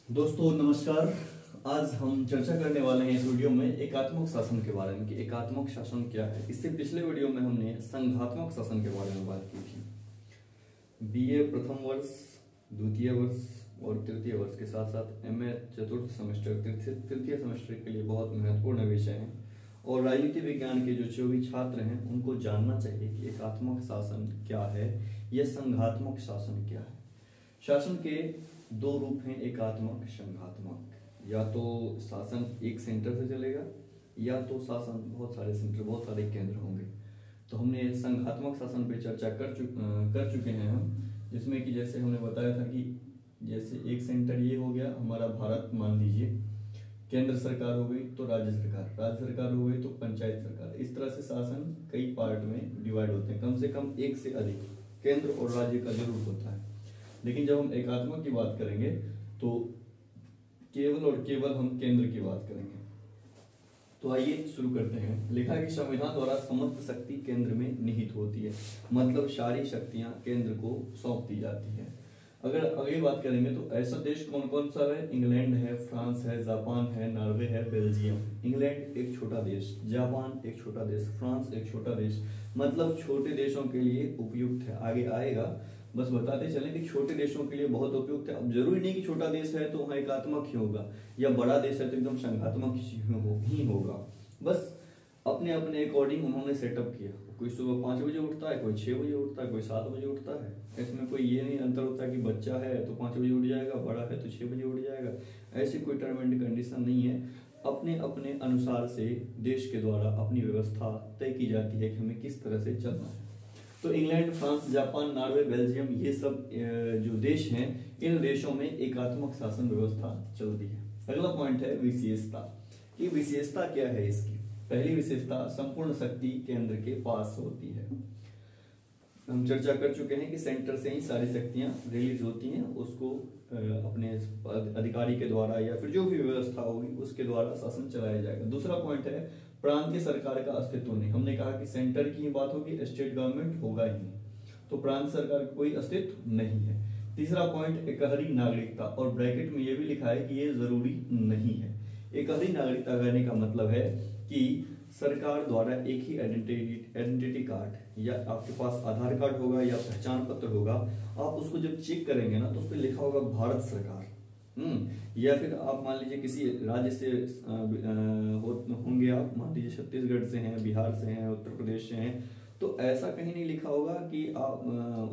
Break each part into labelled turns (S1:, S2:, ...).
S1: दोस्तों नमस्कार। आज हम चर्चा करने वाले हैं इस वीडियो में एकात्मक शासन के बारे में कि एकात्मक शासन क्या है। इससे पिछले वीडियो में हमने संघात्मक शासन के बारे में बात की थी। बीए प्रथम वर्ष, द्वितीय वर्ष और तृतीय वर्ष के साथ साथ एमए चतुर्थ सेमेस्टर, तृतीय सेमेस्टर के लिए बहुत महत्वपूर्ण विषय हैं और राजनीति विज्ञान के जो भी छात्र हैं उनको जानना चाहिए कि एकात्मक शासन क्या है या संघात्मक शासन क्या है। शासन के दो रूप हैं, एकात्मक, संघात्मक। या तो शासन एक सेंटर से चलेगा या तो शासन बहुत सारे सेंटर, बहुत सारे केंद्र होंगे। तो हमने संघात्मक शासन पे चर्चा कर चुके हैं हम, जिसमें कि जैसे हमने बताया था कि जैसे एक सेंटर ये हो गया हमारा भारत, मान लीजिए केंद्र सरकार हो गई तो राज्य सरकार हो गई तो पंचायत सरकार। इस तरह से शासन कई पार्ट में डिवाइड होते हैं, कम से कम एक से अधिक केंद्र और राज्य का जरूर होता है। लेकिन जब हम एकात्मक की बात करेंगे तो केवल और केवल हम केंद्र की बात करेंगे। तो आइए शुरू करते हैं। लिखा है कि संविधान द्वारा समस्त शक्ति केंद्र में निहित होती है, मतलब सारी शक्तियां केंद्र को सौंप दी जाती है। अगर अगली बात करेंगे तो ऐसा देश कौन कौन सा है? इंग्लैंड है, फ्रांस है, जापान है, नॉर्वे है, बेल्जियम। इंग्लैंड एक छोटा देश, जापान एक छोटा देश, फ्रांस एक छोटा देश, मतलब छोटे देशों के लिए उपयुक्त है। आगे आएगा, बस बताते चलें कि छोटे देशों के लिए बहुत उपयुक्त है। अब जरूरी नहीं कि छोटा देश है तो वहाँ एकात्मक ही होगा या बड़ा देश है तो एकदम संघात्मक ही होगा। बस अपने अपने अकॉर्डिंग उन्होंने सेटअप किया। कोई सुबह 5 बजे उठता है, कोई 6 बजे उठता है, कोई 7 बजे उठता है। इसमें कोई ये नहीं अंतर होता कि बच्चा है तो 5 बजे उठ जाएगा, बड़ा है तो 6 बजे उठ जाएगा। ऐसी कोई टर्म एंड कंडीशन नहीं है। अपने अपने अनुसार से देश के द्वारा अपनी व्यवस्था तय की जाती है कि हमें किस तरह से चलना है। तो England, France, Japan, Norway, Belgium, ये सब जो देश हैं, इन देशों में एकात्मक शासन व्यवस्था चलती है। अगला पॉइंट है विशेषता। ये विशेषता क्या है इसकी? पहली विशेषता, संपूर्ण शक्ति केंद्र के पास होती है। हम चर्चा कर चुके हैं कि सेंटर से ही सारी शक्तियां रिलीज होती हैं, उसको अपने अधिकारी के द्वारा या फिर जो भी व्यवस्था होगी उसके द्वारा शासन चलाया जाएगा। दूसरा पॉइंट है प्रांतीय सरकार का अस्तित्व नहीं। हमने कहा कि सेंटर की बात होगी, स्टेट गवर्नमेंट होगा ही नहीं, तो प्रांत सरकार का कोई अस्तित्व नहीं है। तीसरा पॉइंट, एकहरी नागरिकता, और ब्रैकेट में यह भी लिखा है कि ये जरूरी नहीं है। एकहरी नागरिकता कहने का मतलब है कि सरकार द्वारा एक ही आइडेंटिटी कार्ड या आपके पास आधार कार्ड होगा या पहचान पत्र होगा, आप उसको जब चेक करेंगे ना तो उस पर लिखा होगा भारत सरकार। या फिर आप मान लीजिए किसी राज्य से होंगे, आप मान लीजिए छत्तीसगढ़ से हैं, बिहार से हैं, उत्तर प्रदेश से हैं, तो ऐसा कहीं नहीं लिखा होगा कि आप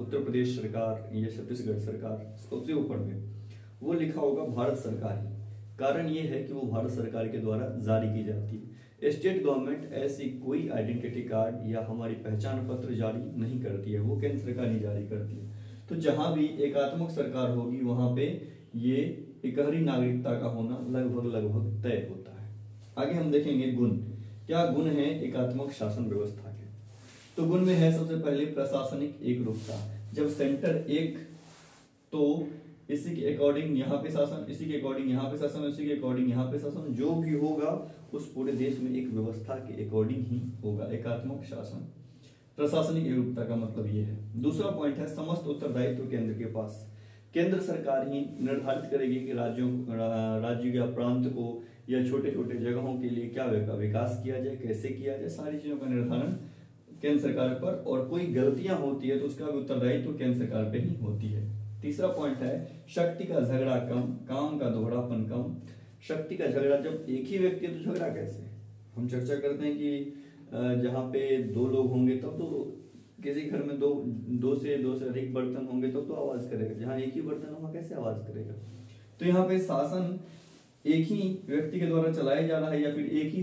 S1: उत्तर प्रदेश सरकार या छत्तीसगढ़ सरकार, सबसे ऊपर में वो लिखा होगा भारत सरकार ही। कारण ये है कि वो भारत सरकार के द्वारा जारी की जाती है। स्टेट गवर्नमेंट ऐसी कोई आइडेंटिटी कार्ड या हमारी पहचान पत्र जारी नहीं करती है, वो केंद्र सरकार ही जारी करती है। तो जहां भी एकात्मक सरकार होगी वहां पे ये एकहरी नागरिकता का होना लगभग तय होता है। आगे हम देखेंगे गुण। क्या गुण है एकात्मक शासन व्यवस्था के? तो गुण में है सबसे पहले प्रशासनिक एकरूपता। जब सेंटर एक, तो इसी के अकॉर्डिंग यहाँ पे शासन, इसी के अकॉर्डिंग यहाँ पे शासन, इसी के अकॉर्डिंग यहाँ पे शासन, जो भी होगा उस पूरे देश में एक व्यवस्था के अकॉर्डिंग ही होगा एकात्मक शासन। प्रशासनिक एकरूपता का मतलब ये है। दूसरा पॉइंट है समस्त उत्तरदायित्व केंद्र के पास। केंद्र सरकार ही निर्धारित करेगी कि राज्य या प्रांत को या छोटे छोटे जगहों के लिए क्या विकास किया जाए, कैसे किया जाए, सारी चीजों का निर्धारण केंद्र सरकार पर, और कोई गलतियां होती है तो उसका भी उत्तरदायित्व केंद्र सरकार पे ही होती है। तीसरा पॉइंट है शक्ति का झगड़ा कम, काम का दोहरापन कम। शक्ति का झगड़ा, जब एक ही व्यक्ति है तो झगड़ा कैसे? हम चर्चा करते हैं कि जहाँ पे 2 लोग होंगे तब तो किसी घर में दो से अधिक बर्तन होंगे तब तो आवाज करेगा, जहां एक ही बर्तन होगा कैसे आवाज करेगा? तो यहाँ पे शासन एक ही व्यक्ति के द्वारा चलाया जा रहा है या फिर एक ही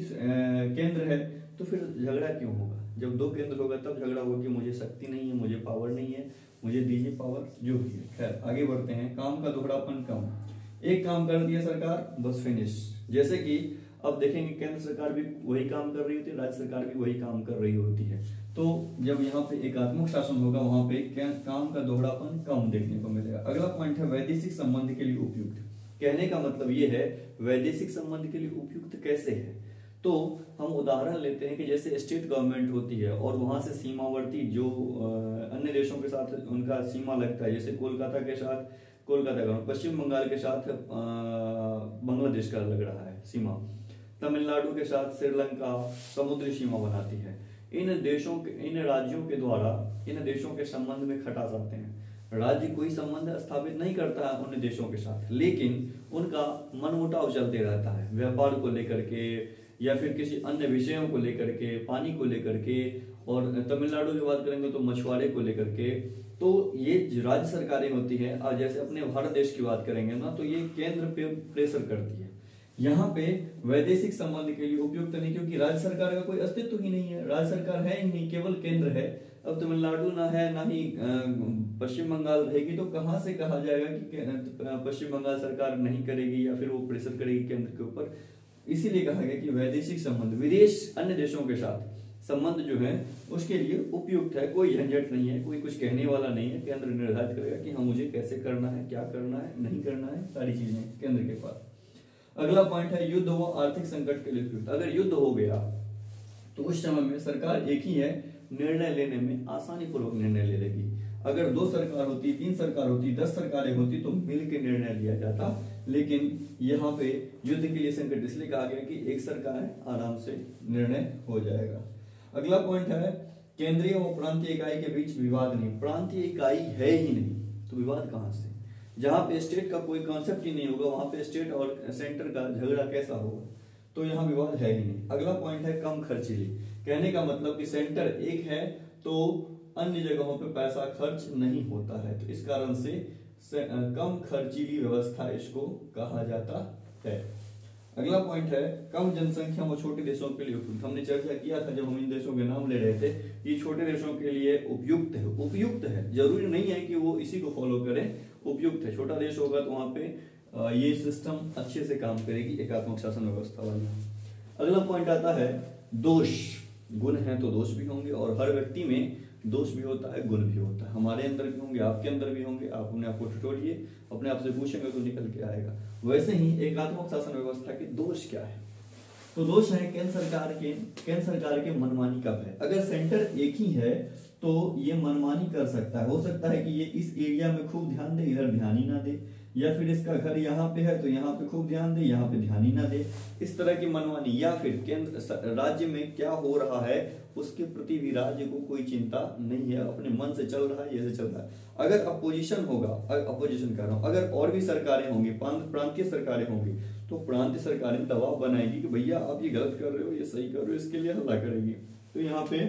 S1: केंद्र है, तो फिर झगड़ा क्यों होगा? जब 2 केंद्र होगा तब झगड़ा होगा कि मुझे शक्ति नहीं है, मुझे पावर नहीं है, मुझे दीजिए पावर, जो भी है। खैर आगे बढ़ते हैं। काम का दोहरापन कम। एक काम कर दिया सरकार, बस फिनिश। जैसे कि अब देखेंगे केंद्र सरकार भी वही काम कर रही होती है, राज्य सरकार भी वही काम कर रही होती है। तो जब यहाँ पे एकात्मक शासन होगा वहां पे काम का दोहरापन कम देखने को मिलेगा। अगला पॉइंट है वैदेशिक संबंध के लिए उपयुक्त। कहने का मतलब ये है वैदेशिक संबंध के लिए उपयुक्त कैसे है? तो हम उदाहरण लेते हैं कि जैसे स्टेट गवर्नमेंट होती है और वहां से सीमावर्ती जो अन्य देशों के साथ उनका सीमा लगता है, जैसे कोलकाता के साथ कोलकाता का, पश्चिम बंगाल के साथ बांग्लादेश का लग रहा है सीमा, तमिलनाडु के साथ श्रीलंका समुद्री सीमा बनाती है। इन राज्यों के द्वारा इन देशों के संबंध में खटास आते हैं। राज्य कोई संबंध स्थापित नहीं करता है उन देशों के साथ, लेकिन उनका मनमुटाव चलते रहता है, व्यापार को लेकर के या फिर किसी अन्य विषयों को लेकर के, पानी को लेकर के, और तमिलनाडु की बात करेंगे तो मछुआरे को लेकर के। तो ये जो राज्य सरकारें होती है, और जैसे अपने भारत देश की बात करेंगे ना, तो ये केंद्र पे प्रेशर करती है। यहाँ पे वैदेशिक संबंध के लिए उपयुक्त नहीं, क्योंकि राज्य सरकार का कोई अस्तित्व ही नहीं है, राज्य सरकार है ही नहीं, केवल केंद्र है। अब तमिलनाडु ना है ना ही पश्चिम बंगाल रहेगी, तो कहाँ से कहा जाएगा कि पश्चिम बंगाल सरकार नहीं करेगी या फिर वो प्रेशर करेगी केंद्र के ऊपर। इसीलिए कहा गया कि वैदेशिक संबंध, विदेश अन्य देशों के साथ संबंध जो है उसके लिए उपयुक्त है, कोई झंझट नहीं है, कोई कुछ कहने वाला नहीं है। केंद्र निर्धारित करेगा कि हाँ मुझे कैसे करना है, क्या करना है, नहीं करना है, सारी चीजें केंद्र के पास। अगला पॉइंट है युद्ध व आर्थिक संकट के लिए उपयुक्त। अगर युद्ध हो गया तो उस समय में सरकार एक ही है, निर्णय लेने में आसानी पूर्वक निर्णय ले लेगी। अगर 2 सरकार होती, 3 सरकार होती, 10 सरकारें होती तो मिल के निर्णय लिया जाता, लेकिन यहाँ पे युद्ध के लिए संकट इसलिए कहा गया कि एक सरकार है, आराम से निर्णय हो जाएगा। अगला पॉइंट है केंद्रीय व प्रांतीय इकाई के बीच विवाद नहीं। प्रांतीय इकाई है ही नहीं तो विवाद कहां से? जहां पे स्टेट का कोई कॉन्सेप्ट ही नहीं होगा, वहां पे स्टेट और सेंटर का झगड़ा कैसा होगा? तो यहाँ विवाद है ही नहीं। अगला पॉइंट है कम खर्चीली। कहने का मतलब कि सेंटर एक है तो अन्य जगहों पे पैसा खर्च नहीं होता है, तो इस कारण से कम खर्चीली व्यवस्था इसको कहा जाता है। अगला पॉइंट है कम जनसंख्या व छोटे देशों के लिए उपयुक्त। हमने चर्चा किया था जब हम इन देशों के नाम ले रहे थे, ये छोटे देशों के लिए उपयुक्त है। उपयुक्त है, जरूरी नहीं है कि वो इसी को फॉलो करें, उपयुक्त है। छोटा देश होगा तो वहां पे ये सिस्टम अच्छे से काम करेगी, एकात्मक शासन व्यवस्था वाली। अगला पॉइंट आता है दोष। गुण है तो दोष भी होंगे, और हर व्यक्ति में दोष भी होता है, गुण भी होता है। हमारे अंदर भी होंगे, आपके अंदर भी होंगे। आप अपने आप को टटोलिए, अपने आप से पूछेंगे तो निकल के आएगा। वैसे ही एकात्मक शासन व्यवस्था के दोष क्या है? तो दोष है केंद्र सरकार के मनमानी का भय। अगर सेंटर एक ही है तो ये मनमानी कर सकता है। हो सकता है कि ये इस एरिया में खूब ध्यान दे, इधर ध्यान ही ना दे, या फिर इसका घर यहाँ पे है तो यहाँ पे खूब ध्यान दे, यहाँ पे ध्यान ही ना दे। इस तरह की मनमानी, या फिर केंद्र राज्य में क्या हो रहा है उसके प्रति भी राज्य को कोई चिंता नहीं है, अपने मन से चल रहा है, जैसे चल रहा है। अगर अपोजिशन होगा, अपोजिशन कर रहा हूं, अगर और भी सरकारें होंगी, प्रांतीय सरकारें होंगी, तो प्रांतीय सरकारें दबाव बनाएगी कि भैया आप ये गलत कर रहे हो, ये सही कर रहे हो, इसके लिए हल्ला करेगी। तो यहाँ पे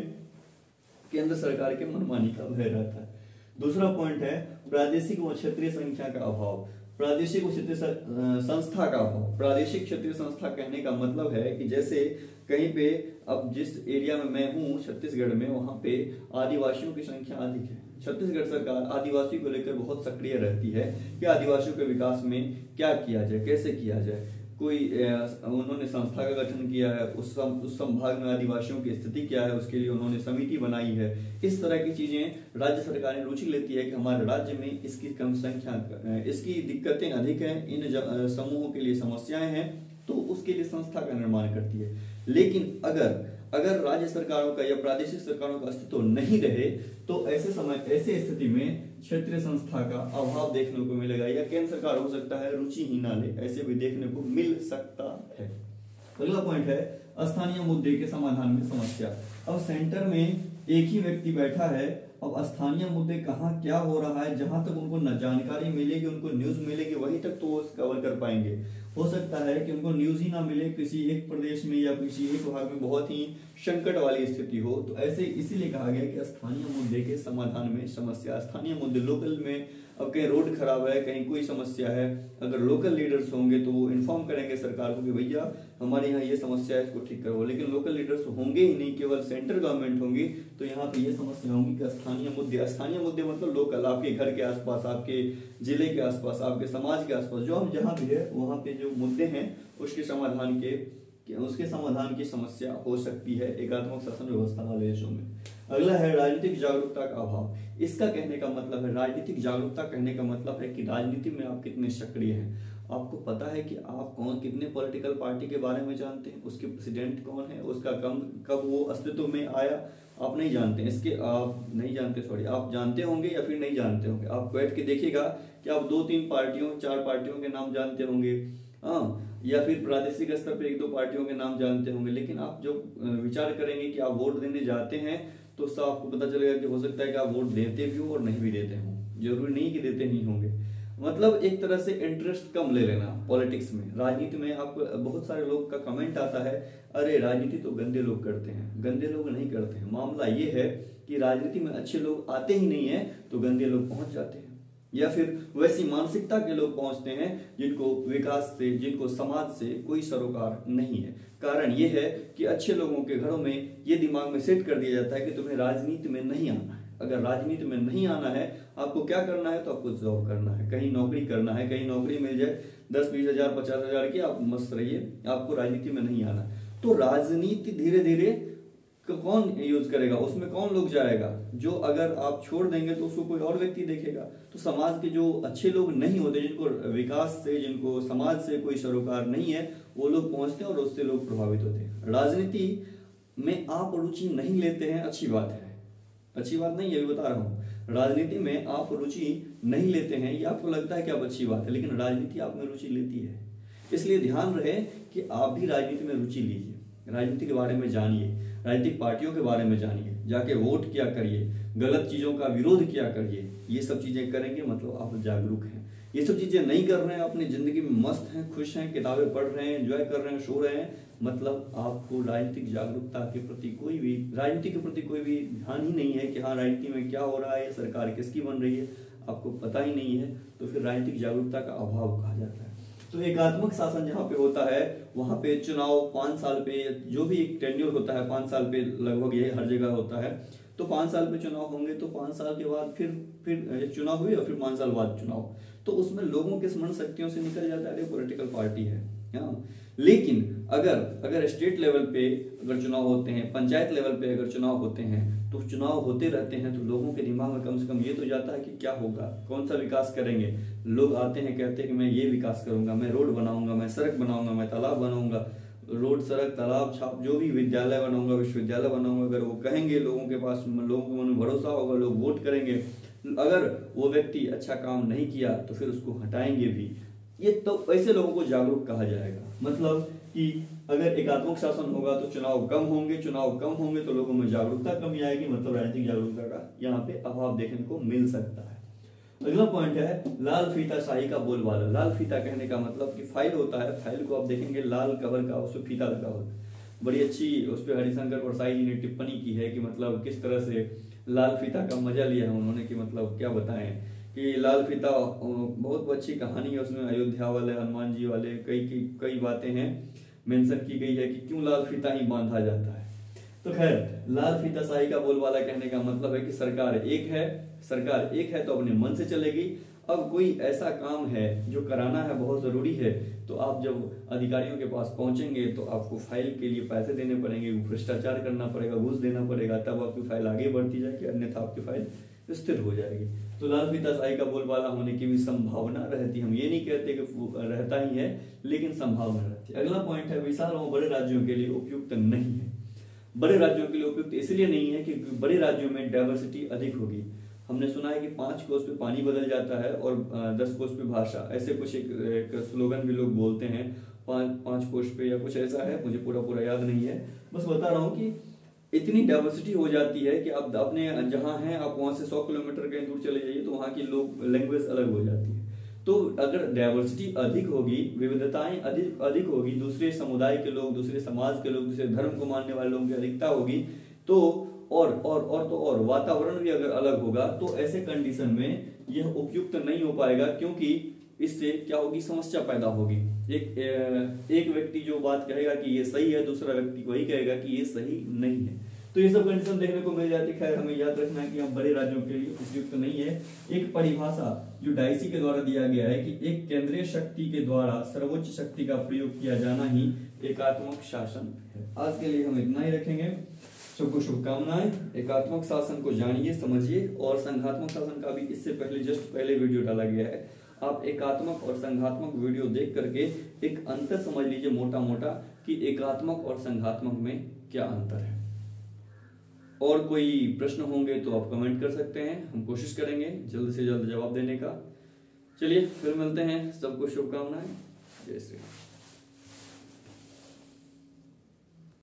S1: केंद्र सरकार के मनमानी का भय रहता है। दूसरा पॉइंट है प्रादेशिक व क्षेत्रीय संख्या का अभाव। प्रादेशिक व क्षेत्रीय संस्था का अभाव। प्रादेशिक क्षेत्रीय संस्था कहने का मतलब है कि जैसे कहीं पे, अब जिस एरिया में मैं हूँ छत्तीसगढ़ में, वहां पे आदिवासियों की संख्या अधिक है। छत्तीसगढ़ सरकार आदिवासी को लेकर बहुत सक्रिय रहती है कि आदिवासियों के विकास में क्या किया जाए, कैसे किया जाए। कोई उन्होंने संस्था का गठन किया है, उस संभाग में आदिवासियों की स्थिति क्या है उसके लिए उन्होंने समिति बनाई है। इस तरह की चीजें राज्य सरकारें रुचि लेती है कि हमारे राज्य में इसकी कम संख्या, इसकी दिक्कतें अधिक हैं, इन समूहों के लिए समस्याएं हैं, तो उसके लिए संस्था का निर्माण करती है। लेकिन अगर राज्य सरकारों का या प्रादेशिक सरकारों का अस्तित्व नहीं रहे तो ऐसे स्थिति में क्षेत्रीय संस्था का अभाव देखने को मिलेगा, या केंद्र सरकार हो सकता है रुचि ही ना ले, ऐसे भी देखने को मिल सकता है। अगला पॉइंट है स्थानीय मुद्दे के समाधान में समस्या। अब सेंटर में एक ही व्यक्ति बैठा है, अब स्थानीय मुद्दे कहाँ क्या हो रहा है, जहां तक उनको न जानकारी मिलेगी, उनको न्यूज मिलेगी, वहीं तक तो वो कवर कर पाएंगे। हो सकता है कि उनको न्यूज ही ना मिले, किसी एक प्रदेश में या किसी एक भाग में बहुत ही संकट वाली स्थिति हो, तो ऐसे इसीलिए कहा गया कि स्थानीय मुद्दे के समाधान में समस्या। स्थानीय मुद्दे लोकल में, अब कहीं रोड खराब है, कहीं कोई समस्या है, अगर लोकल लीडर्स होंगे तो वो इन्फॉर्म करेंगे सरकार को कि भैया हमारे यहाँ ये समस्या है, इसको ठीक करो। लेकिन लोकल लीडर्स होंगे ही नहीं, केवल सेंट्रल गवर्नमेंट होंगी, तो यहाँ पे ये समस्या होंगी कि स्थानीय मुद्दे मतलब लोकल, आपके घर के आसपास, आपके जिले के आसपास, आपके समाज के आसपास, जो हम जहाँ भी है वहाँ पे जो मुद्दे हैं उसके समाधान की समस्या हो सकती है एकात्मक शासन व्यवस्था वाले देशों में। अगला है राजनीतिक जागरूकता का अभाव। इसका कहने का मतलब है, राजनीतिक जागरूकता कहने का मतलब है कि राजनीति में आप कितने सक्रिय हैं। आपको पता है कि आप कितने पॉलिटिकल पार्टी के बारे में जानते हैं, उसके प्रेसिडेंट कौन है, उसका कब वो अस्तित्व में आया, आप नहीं जानते, इसके आप नहीं जानते, सॉरी, आप जानते होंगे या फिर नहीं जानते होंगे। आप बैठ के देखिएगा कि आप 2-3 पार्टियों 4 पार्टियों के नाम जानते होंगे, हाँ, या फिर प्रादेशिक स्तर पर 1-2 पार्टियों के नाम जानते होंगे, लेकिन आप जो विचार करेंगे कि आप वोट देने जाते हैं तो उससे आपको पता चलेगा कि हो सकता है कि आप वोट देते भी हो और नहीं भी देते हों, जरूरी नहीं कि देते ही होंगे। मतलब एक तरह से इंटरेस्ट कम ले लेना पॉलिटिक्स में, राजनीति में। आप बहुत सारे लोग का कमेंट आता है, अरे राजनीति तो गंदे लोग करते हैं। गंदे लोग नहीं करते हैं, मामला ये है कि राजनीति में अच्छे लोग आते ही नहीं है तो गंदे लोग पहुंच जाते हैं, या फिर वैसी मानसिकता के लोग पहुंचते हैं जिनको विकास से, जिनको समाज से कोई सरोकार नहीं है। कारण ये है कि अच्छे लोगों के घरों में ये दिमाग में सेट कर दिया जाता है कि तुम्हें राजनीति में नहीं आना है। अगर राजनीति में नहीं आना है, आपको क्या करना है, तो आपको जॉब करना है, कहीं नौकरी करना है, कहीं नौकरी मिल जाए 10-20 हजार 50 हजार की, आप मस्त रहिए, आपको राजनीति में नहीं आना। तो राजनीति धीरे धीरे कौन यूज करेगा, उसमें कौन लोग जाएगा, जो अगर आप छोड़ देंगे तो उसको कोई और व्यक्ति देखेगा। तो समाज के जो अच्छे लोग नहीं होते, जिनको विकास से, जिनको समाज से कोई सरोकार नहीं है, वो लोग पहुंचते हैं और उससे लोग प्रभावित होते हैं। राजनीति में आप रुचि नहीं लेते हैं, अच्छी बात है, अच्छी बात नहीं है, ये बता रहा हूं। राजनीति में आप रुचि नहीं लेते हैं, ये आपको लगता है कि आप अच्छी बात है, लेकिन राजनीति आप में रुचि लेती है। इसलिए ध्यान रहे कि आप भी राजनीति में रुचि लीजिए, राजनीति के बारे में जानिए, राजनीतिक पार्टियों के बारे में जानिए, जाके वोट किया करिए, गलत चीजों का विरोध किया करिए। ये सब चीजें करेंगे मतलब आप जागरूक हैं। ये सब चीजें नहीं कर रहे हैं, अपनी जिंदगी में मस्त हैं, खुश हैं, किताबें पढ़ रहे हैं, एंजॉय कर रहे हैं, सो रहे हैं, मतलब आपको राजनीतिक जागरूकता के प्रति कोई भी, राजनीति के प्रति कोई भी ध्यान ही नहीं है कि हाँ राजनीति में क्या हो रहा है, सरकार किसकी बन रही है, आपको पता ही नहीं है, तो फिर राजनीतिक जागरूकता का अभाव कहा जाता है। तो एकात्मक शासन जहाँ पे होता है वहां पे चुनाव 5 साल पे, जो भी एक टेन्योर होता है 5 साल पे लगभग, ये हर जगह होता है। तो 5 साल पे चुनाव होंगे, तो 5 साल के बाद फिर चुनाव हुए और फिर 5 साल बाद चुनाव। तो उसमें लोगों के स्मरण शक्तियों से निकल जाता है पॉलिटिकल पार्टी है। लेकिन अगर स्टेट लेवल पे अगर चुनाव होते हैं, पंचायत लेवल पे अगर चुनाव होते हैं, तो चुनाव होते रहते हैं, तो लोगों के दिमाग में कम से कम ये तो जाता है कि क्या होगा, कौन सा विकास करेंगे। लोग आते हैं, कहते हैं कि मैं ये विकास करूंगा, मैं रोड बनाऊंगा, मैं सड़क बनाऊंगा, मैं तालाब बनाऊंगा, रोड, सड़क, तालाब, छाप, जो भी विद्यालय बनाऊंगा, विश्वविद्यालय बनाऊंगा। अगर वो कहेंगे, लोगों के पास, लोगों के मन में भरोसा होगा, लोग वोट करेंगे। अगर वो व्यक्ति अच्छा काम नहीं किया तो फिर उसको हटाएंगे भी। ये तो ऐसे लोगों को जागरूक कहा जाएगा। मतलब कि अगर एकात्मक शासन होगा तो चुनाव कम होंगे, चुनाव कम होंगे तो लोगों में जागरूकता कमी आएगी, मतलब राजनीतिक जागरूकता का यहाँ पे अभाव देखने को मिल सकता है। अगला पॉइंट है लाल फीता शाही का बोलबाला। लाल फीता कहने का मतलब कि फाइल होता है, फाइल को आप देखेंगे लाल कवर का, उस पर फीता लगा होता है। बड़ी अच्छी उस पर हरिशंकर परसाई जी ने टिप्पणी की है कि मतलब किस तरह से लाल फीता का मजा लिया है उन्होंने, कि मतलब क्या बताएं कि लाल फीता बहुत अच्छी कहानी है, उसमें अयोध्या वाले, हनुमान जी वाले कई बातें हैं मेंशन की गई है कि क्यों लाल फीता ही बांधा जाता है। तो खैर, लाल फीता शाही का बोलबाला कहने का मतलब है कि सरकार एक है तो अपने मन से चलेगी। अब कोई ऐसा काम है जो कराना है, बहुत जरूरी है, तो आप जब अधिकारियों के पास पहुंचेंगे तो आपको फाइल के लिए पैसे देने पड़ेंगे, भ्रष्टाचार करना पड़ेगा, घूस देना पड़ेगा, तब आपकी फाइल आगे बढ़ती जाएगी, अन्यथा आपकी फाइल स्थिर हो जाएगी। तो लाल फीता शाही का बोलबाला होने की भी संभावना रहती है। हम ये नहीं कहते कि रहता ही है, लेकिन संभावना रहती है। अगला पॉइंट है विशाल और बड़े राज्यों के लिए उपयुक्त नहीं है। बड़े राज्यों के लिए उपयुक्त इसलिए नहीं है कि बड़े राज्यों में डाइवर्सिटी अधिक होगी। हमने सुना है कि 5 कोस पे पानी बदल जाता है और 10 कोस पे भाषा, ऐसे कुछ एक स्लोगन भी लोग बोलते हैं, 5 कोस पे या कुछ ऐसा है, मुझे पूरा याद नहीं है। बस बता रहा हूँ कि इतनी डाइवर्सिटी हो जाती है कि आप अपने जहाँ हैं, आप वहां से 100 किलोमीटर कहीं दूर चले जाइए तो वहाँ की लोग लैंग्वेज अलग हो जाती है। तो अगर डाइवर्सिटी अधिक होगी, विविधताएं अधिक होगी, दूसरे समुदाय के लोग, दूसरे समाज के लोग, दूसरे धर्म को मानने वाले लोगों की अधिकता होगी, तो और वातावरण भी अगर अलग होगा, तो ऐसे कंडीशन में यह उपयुक्त नहीं हो पाएगा, क्योंकि इससे क्या होगी, समस्या पैदा होगी। एक व्यक्ति जो बात कहेगा कि ये सही है, दूसरा व्यक्ति वही कहेगा कि ये सही नहीं है। तो ये सब कंडीशन देखने को मिल जाती है। खैर, हमें याद रखना है कि हम बड़े राज्यों के लिए उपयुक्त नहीं है। एक परिभाषा जो डाइसी के द्वारा दिया गया है कि एक केंद्रीय शक्ति के द्वारा सर्वोच्च शक्ति का प्रयोग किया जाना ही एकात्मक शासन है। आज के लिए हम इतना ही रखेंगे। सबको शुभकामनाएं। एकात्मक शासन को जानिए, समझिए, और संघात्मक शासन का भी इससे पहले वीडियो डाला गया है। आप एकात्मक और संघात्मक वीडियो देख करके एक अंतर समझ लीजिए मोटा मोटा कि एकात्मक और संघात्मक में क्या अंतर है। और कोई प्रश्न होंगे तो आप कमेंट कर सकते हैं, हम कोशिश करेंगे जल्द से जल्द जवाब देने का। चलिए फिर मिलते हैं, सबको शुभकामनाएं। जय श्री राम।